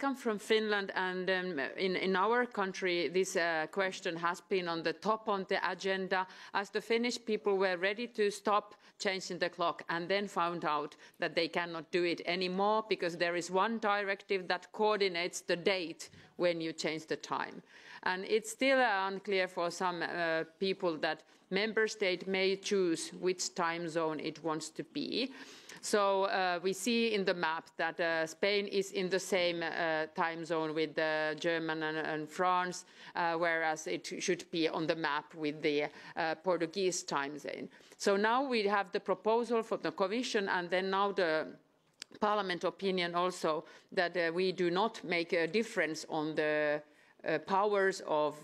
come from Finland, and in our country this question has been on the top on the agenda, as the Finnish people were ready to stop changing the clock and then found out that they cannot do it anymore because there is one directive that coordinates the date when you change the time. And it's still unclear for some people that member state may choose which time zone it wants to be. So we see in the map that Spain is in the same time zone with Germany and France, whereas it should be on the map with the Portuguese time zone. So now we have the proposal from the Commission, and then now the Parliament opinion also that we do not make a difference on the powers of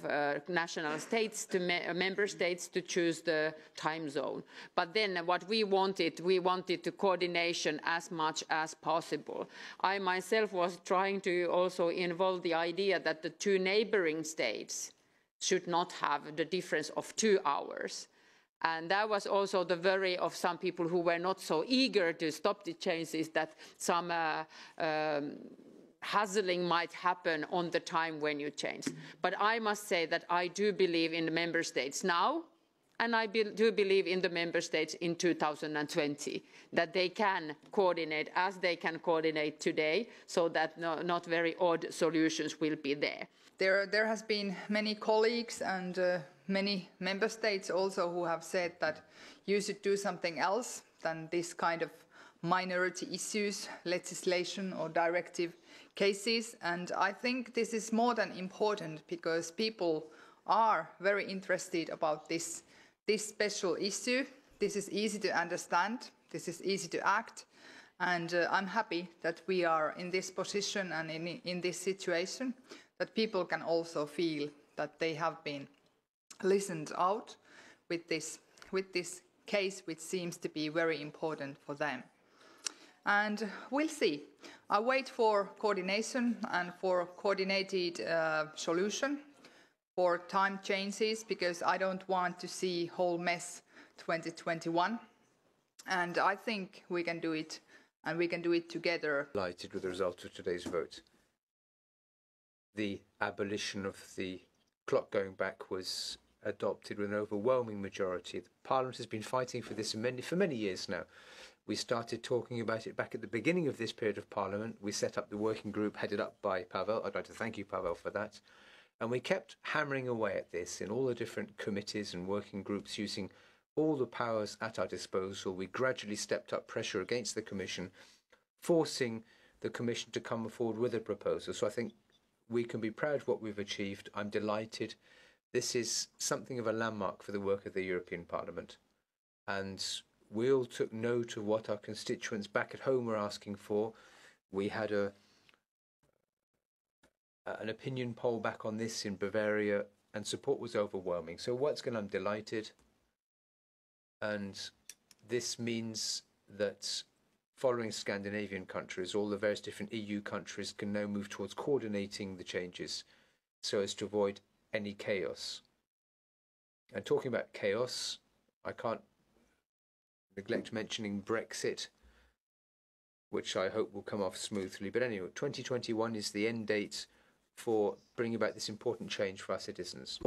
national states to member states to choose the time zone. But then what we wanted the coordination as much as possible. I myself was trying to also involve the idea that the two neighbouring states should not have the difference of 2 hours. And that was also the worry of some people who were not so eager to stop the changes, that some hassling might happen on the time when you change. But I must say that I do believe in the member states now, and I do believe in the member states in 2020, that they can coordinate as they can coordinate today, so that not very odd solutions will be there. There has been many colleagues and many member states also who have said that you should do something else than this kind of minority issues, legislation or directive cases. And I think this is more than important, because people are very interested about this special issue. This is easy to understand, this is easy to act, and I'm happy that we are in this position and in this situation, that people can also feel that they have been listened out with this case, which seems to be very important for them. And we'll see. I wait for coordination and for coordinated solution for time changes, because I don't want to see whole mess 2021. And I think we can do it, and we can do it together. Delighted with the result of today's vote. The abolition of the clock going back was adopted with an overwhelming majority. Parliament has been fighting for this for many years now. We started talking about it back at the beginning of this period of Parliament. We set up the working group headed up by Pavel. I'd like to thank you, Pavel, for that. And we kept hammering away at this in all the different committees and working groups, using all the powers at our disposal. We gradually stepped up pressure against the Commission, forcing the Commission to come forward with a proposal. So I think we can be proud of what we've achieved. I'm delighted. This is something of a landmark for the work of the European Parliament. And we all took note of what our constituents back at home were asking for. We had an opinion poll back on this in Bavaria, and support was overwhelming. So I'm delighted. And this means that following Scandinavian countries, all the various different EU countries can now move towards coordinating the changes so as to avoid any chaos. And talking about chaos, I can't neglect mentioning Brexit, which I hope will come off smoothly. But anyway, 2021 is the end date for bringing about this important change for our citizens.